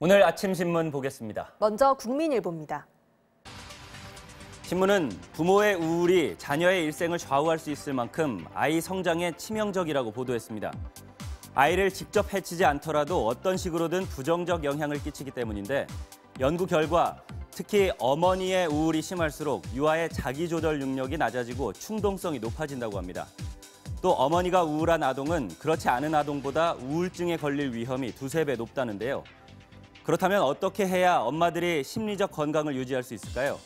오늘 아침 신문 보겠습니다. 먼저 국민일보입니다. 신문은 부모의 우울이 자녀의 일생을 좌우할 수 있을 만큼 아이 성장에 치명적이라고 보도했습니다. 아이를 직접 해치지 않더라도 어떤 식으로든 부정적 영향을 끼치기 때문인데 연구 결과 특히 어머니의 우울이 심할수록 유아의 자기조절 능력이 낮아지고 충동성이 높아진다고 합니다. 또 어머니가 우울한 아동은 그렇지 않은 아동보다 우울증에 걸릴 위험이 2~3배 높다는데요. 그렇다면 어떻게 해야 엄마들이 심리적 건강을 유지할 수 있을까요?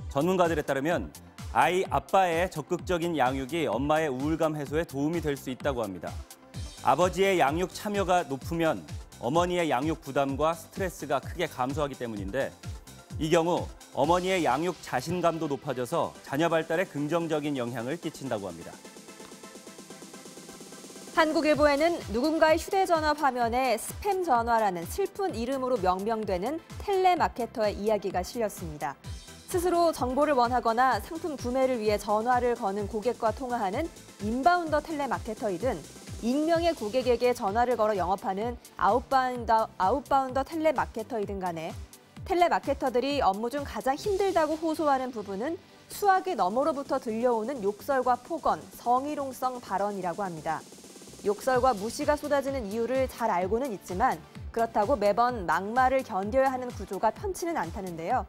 전문가들에 따르면 아이 아빠의 적극적인 양육이 엄마의 우울감 해소에 도움이 될 수 있다고 합니다. 아버지의 양육 참여가 높으면 어머니의 양육 부담과 스트레스가 크게 감소하기 때문인데 이 경우 어머니의 양육 자신감도 높아져서 자녀 발달에 긍정적인 영향을 끼친다고 합니다. 한국일보에는 누군가의 휴대전화 화면에 스팸 전화라는 슬픈 이름으로 명명되는 텔레마케터의 이야기가 실렸습니다. 스스로 정보를 원하거나 상품 구매를 위해 전화를 거는 고객과 통화하는 인바운더 텔레마케터이든 익명의 고객에게 전화를 걸어 영업하는 아웃바운더 텔레마케터이든 간에 텔레마케터들이 업무 중 가장 힘들다고 호소하는 부분은 수화기 너머로부터 들려오는 욕설과 폭언, 성희롱성 발언이라고 합니다. 욕설과 무시가 쏟아지는 이유를 잘 알고는 있지만 그렇다고 매번 막말을 견뎌야 하는 구조가 편치는 않다는데요.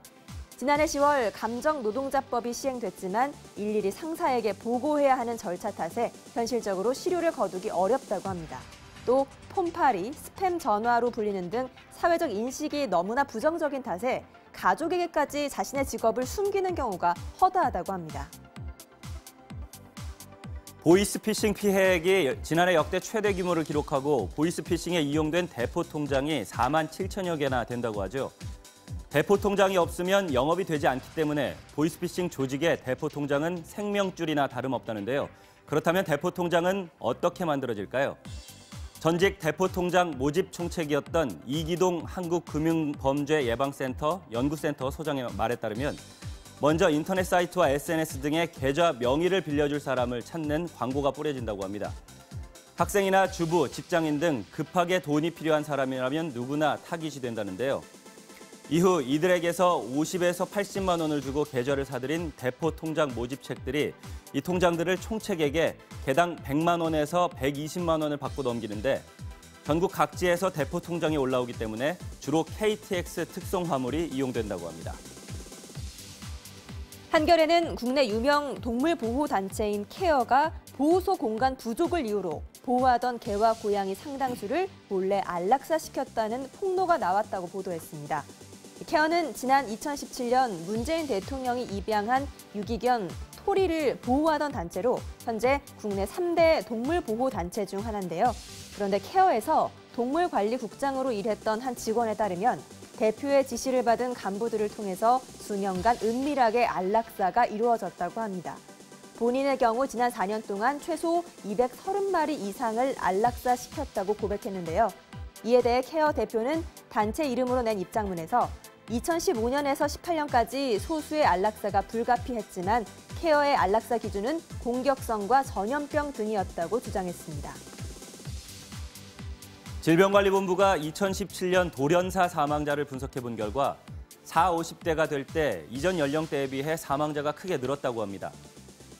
지난해 10월 감정노동자법이 시행됐지만 일일이 상사에게 보고해야 하는 절차 탓에 현실적으로 실효를 거두기 어렵다고 합니다. 또 폰팔이, 스팸 전화로 불리는 등 사회적 인식이 너무나 부정적인 탓에 가족에게까지 자신의 직업을 숨기는 경우가 허다하다고 합니다. 보이스피싱 피해액이 지난해 역대 최대 규모를 기록하고 보이스피싱에 이용된 대포 통장이 4만 7천여 개나 된다고 하죠. 대포 통장이 없으면 영업이 되지 않기 때문에 보이스피싱 조직의 대포 통장은 생명줄이나 다름없다는데요. 그렇다면 대포 통장은 어떻게 만들어질까요? 전직 대포 통장 모집 총책이었던 이기동 한국금융범죄예방센터 연구센터 소장의 말에 따르면 먼저 인터넷 사이트와 SNS 등의 계좌 명의를 빌려줄 사람을 찾는 광고가 뿌려진다고 합니다. 학생이나 주부, 직장인 등 급하게 돈이 필요한 사람이라면 누구나 타깃이 된다는데요. 이후 이들에게서 50에서 80만 원을 주고 계좌를 사들인 대포 통장 모집책들이 이 통장들을 총책에게 개당 100만 원에서 120만 원을 받고 넘기는데 전국 각지에서 대포 통장이 올라오기 때문에 주로 KTX 특송 화물이 이용된다고 합니다. 한겨레는 국내 유명 동물보호단체인 케어가 보호소 공간 부족을 이유로 보호하던 개와 고양이 상당수를 몰래 안락사시켰다는 폭로가 나왔다고 보도했습니다. 케어는 지난 2017년 문재인 대통령이 입양한 유기견 토리를 보호하던 단체로 현재 국내 3대 동물보호단체 중 하나인데요. 그런데 케어에서 동물관리국장으로 일했던 한 직원에 따르면 대표의 지시를 받은 간부들을 통해서 수년간 은밀하게 안락사가 이루어졌다고 합니다. 본인의 경우 지난 4년 동안 최소 230마리 이상을 안락사시켰다고 고백했는데요. 이에 대해 케어 대표는 단체 이름으로 낸 입장문에서 2015년에서 18년까지 소수의 안락사가 불가피했지만 케어의 안락사 기준은 공격성과 전염병 등이었다고 주장했습니다. 질병관리본부가 2017년 돌연사 사망자를 분석해본 결과 40, 50대가 될 때 이전 연령대에 비해 사망자가 크게 늘었다고 합니다.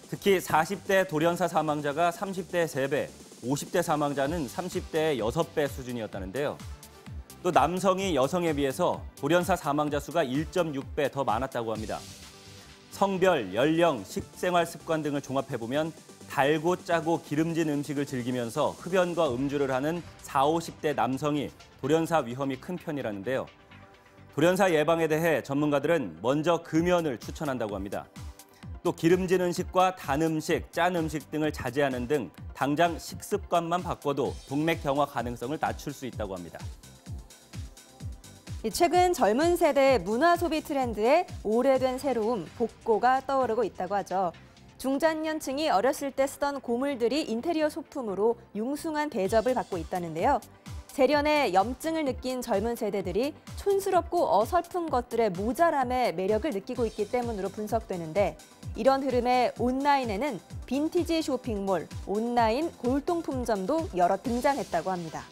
특히 40대 돌연사 사망자가 30대의 3배, 50대 사망자는 30대의 6배 수준이었다는데요. 또 남성이 여성에 비해서 돌연사 사망자 수가 1.6배 더 많았다고 합니다. 성별, 연령, 식생활 습관 등을 종합해보면 달고 짜고 기름진 음식을 즐기면서 흡연과 음주를 하는 40, 50대 남성이 돌연사 위험이 큰 편이라는데요. 돌연사 예방에 대해 전문가들은 먼저 금연을 추천한다고 합니다. 또 기름진 음식과 단 음식, 짠 음식 등을 자제하는 등 당장 식습관만 바꿔도 동맥 경화 가능성을 낮출 수 있다고 합니다. 최근 젊은 세대의 문화 소비 트렌드에 오래된 새로움, 복고가 떠오르고 있다고 하죠. 중장년층이 어렸을 때 쓰던 고물들이 인테리어 소품으로 융숭한 대접을 받고 있다는데요. 세련의 염증을 느낀 젊은 세대들이 촌스럽고 어설픈 것들의 모자람에 매력을 느끼고 있기 때문으로 분석되는데 이런 흐름에 온라인에는 빈티지 쇼핑몰, 온라인 골동품점도 여러 등장했다고 합니다.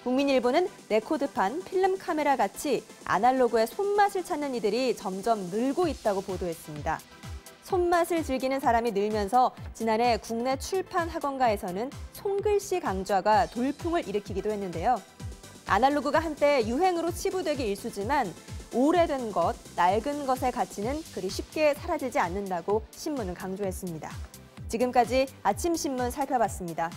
국민일보는 레코드판, 필름 카메라 같이 아날로그의 손맛을 찾는 이들이 점점 늘고 있다고 보도했습니다. 손맛을 즐기는 사람이 늘면서 지난해 국내 출판 학원가에서는 손글씨 강좌가 돌풍을 일으키기도 했는데요. 아날로그가 한때 유행으로 치부되기 일쑤지만 오래된 것, 낡은 것의 가치는 그리 쉽게 사라지지 않는다고 신문은 강조했습니다. 지금까지 아침 신문 살펴봤습니다.